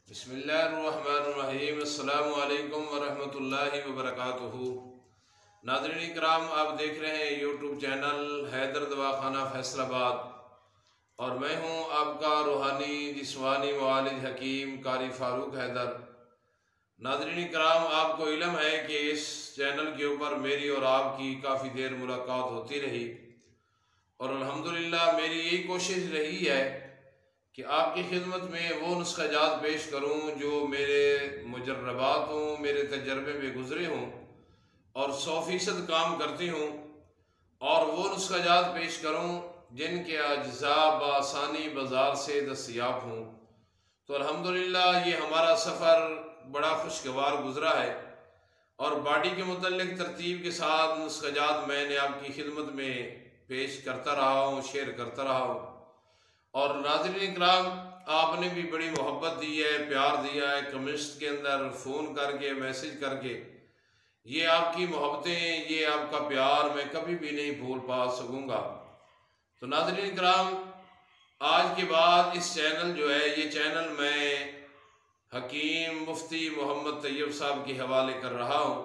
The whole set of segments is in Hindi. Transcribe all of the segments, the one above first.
बिस्मिल्लाहिर्रहमानिर्रहीम। अस्सलामु अलैकुम वरहमतुल्लाहि वबरकातुहू। नाज़रीन इकराम, आप देख रहे हैं यूट्यूब चैनल हैदर दवाखाना फैसलाबाद और मैं हूं आपका रूहानी जिस्मानी मुआलिज हकीम कारी फ़ारूक हैदर। नाज़रीन इकराम, आपको इल्म है कि इस चैनल के ऊपर मेरी और आपकी काफ़ी देर मुलाकात होती रही और अल्हम्दुलिल्लाह मेरी यही कोशिश रही है कि आपकी खिदमत में वो नुस्ख़ाजात पेश करूँ जो मेरे मुजर्रबात हों, मेरे तजर्बे में गुज़रे हों और 100% काम करती हूँ, और वो नुस्ख़ाजात पेश करूँ जिनके अज्ज़ा बआसानी बाज़ार से दस्तयाब हों। तो अल्हम्दुलिल्लाह ये हमारा सफ़र बड़ा खुशगवार गुज़रा है और बॉडी के मुतल्लिक़ तरतीब के साथ नुस्ख़ाजात मैंने आपकी खिदमत में पेश करता रहा हूँ, शेयर करता रहा हूँ। और नाज़रीन इकराम, आपने भी बड़ी मोहब्बत दी है, प्यार दिया है, कमेंट्स के अंदर फ़ोन करके, मैसेज करके। ये आपकी मोहब्बतें, ये आपका प्यार मैं कभी भी नहीं भूल पा सकूँगा। तो नाज़रीन इकराम, आज के बाद इस चैनल जो है, ये चैनल मैं हकीम मुफ्ती मोहम्मद तैयब साहब के हवाले कर रहा हूँ,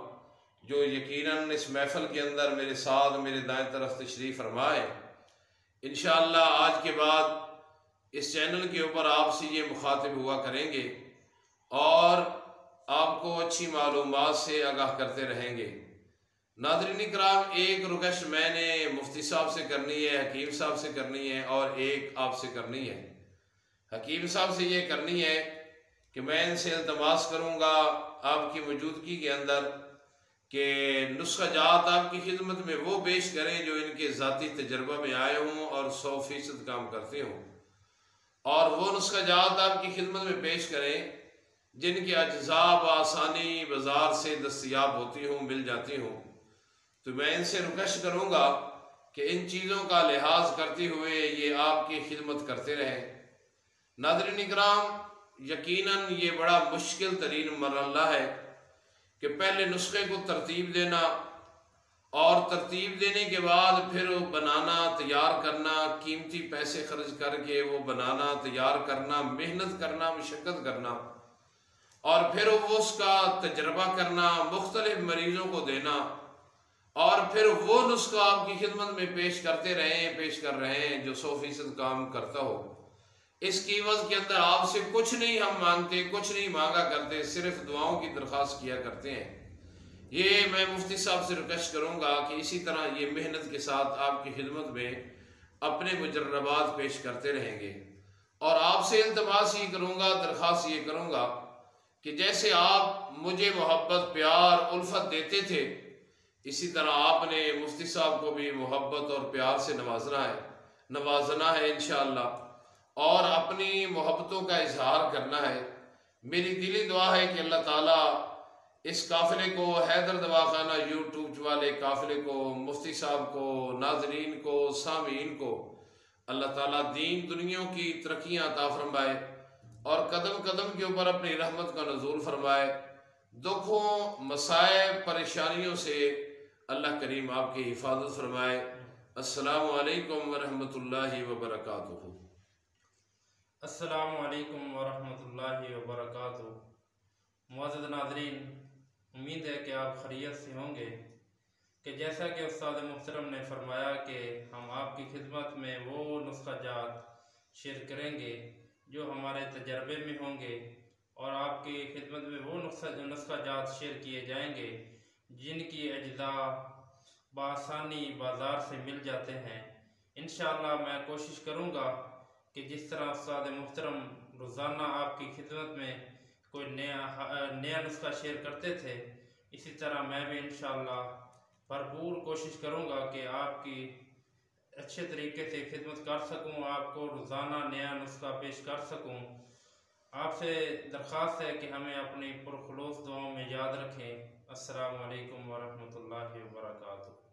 जो यकीनन इस महफ़िल के अंदर मेरे साथ मेरे दाएं तरफ तशरीफ़ फरमाए। इंशाअल्लाह आज के बाद इस चैनल के ऊपर आपसे ये मुखातिब हुआ करेंगे और आपको अच्छी मालूमात से आगाह करते रहेंगे। नाज़रीन इकराम, एक रिक्वेस्ट मैंने मुफ्ती साहब से करनी है, हकीम साहब से करनी है और एक आपसे करनी है। हकीम साहब से ये करनी है कि मैं इनसे इल्तमास करूँगा आपकी मौजूदगी के अंदर कि नुस्ख़ाजात आपकी खिदमत में वो पेश करें जो इनके ज़ाती तजर्बा में आए हों और 100% काम करते हों, और वो नुस्ख़ाजात आपकी खिदमत में पेश करें जिनके अज्ज़ा बआसानी बाज़ार से दस्तयाब होती हों, मिल जाती हों। तो मैं इनसे रिक्वेस्ट करूँगा कि इन चीज़ों का लिहाज करते हुए ये आपकी खिदमत करते रहें। नाज़रीन इकराम, यकीनन ये बड़ा मुश्किल तरीन मरहला है कि पहले नुस्खे को तरतीब देना और तरतीब देने के बाद फिर बनाना, तैयार करना, कीमती पैसे खर्च करके वो बनाना, तैयार करना, मेहनत करना, मशक्क़त करना, और फिर वो उसका तजर्बा करना, मुख्तलिफ मरीज़ों को देना, और फिर वो नुस्खा आपकी खिदमत में पेश करते रहें, पेश कर रहे हैं जो 100% काम करता हो। इसकी वजह के अंदर आपसे कुछ नहीं हम मांगते, कुछ नहीं मांगा करते, सिर्फ दुआओं की दरख्वास्त किया करते हैं। ये मैं मुफ्ती साहब से रिक्वेस्ट करूँगा कि इसी तरह ये मेहनत के साथ आपकी खिदमत में अपने मुजर्रबात पेश करते रहेंगे। और आपसे इल्तमास ये करूँगा, दरख्वास्त ये करूँगा कि जैसे आप मुझे मोहब्बत, प्यार, उल्फत देते थे, इसी तरह आपने मुफ्ती साहब को भी मोहब्बत और प्यार से नवाजना है इंशाअल्लाह, और अपनी मोहब्बतों का इजहार करना है। मेरी दिली दुआ है कि अल्लाह ताला इस काफ़िले को, हैदर दवाखाना यूट्यूब वाले काफ़िले को, मुफ्ती साहब को, नाजरीन को, सामीन को अल्लाह ताला दीन दुनिया की तरक्कियाँ अता फरमाए और कदम कदम के ऊपर अपनी रहमत का नज़ूल फरमाए। दुखों, मसाइब, परेशानियों से अल्लाह करीम आपकी हिफाजत फरमाए। अस्सलामु अलैकुम वरहमतुल्लाहि वबरकातुहू। अस्सलामु अलैकुम वरहमतुल्लाहि वबरकातुहू। मुअज़्ज़ज़ नाज़रीन, उम्मीद है कि आप खैरियत से होंगे कि जैसा कि उस्ताद मुहतरम ने फरमाया कि हम आपकी खिदमत में वो नुस्ख़ाजात शेयर करेंगे जो हमारे तजर्बे में होंगे, और आपकी खिदमत में वो नुस्ख़ाजात शेयर किए जाएंगे जिनकी अज्ज़ा बआसानी बाज़ार से मिल जाते हैं। इंशाअल्लाह मैं कोशिश करूँगा कि जिस तरह उस्ताद मुहतरम रोज़ाना आपकी खिदमत में कोई नया नुस्खा शेयर करते थे, इसी तरह मैं भी इंशाअल्लाह भरपूर कोशिश करूँगा कि आपकी अच्छे तरीके से खिदमत कर सकूँ, आपको रोज़ाना नया नुस्खा पेश कर सकूँ। आपसे दरख्वास्त है कि हमें अपनी पुरखुलूस दुआओं में याद रखें। अस्सलामु अलैकुम वरहमतुल्लाहि वबरकातुहू।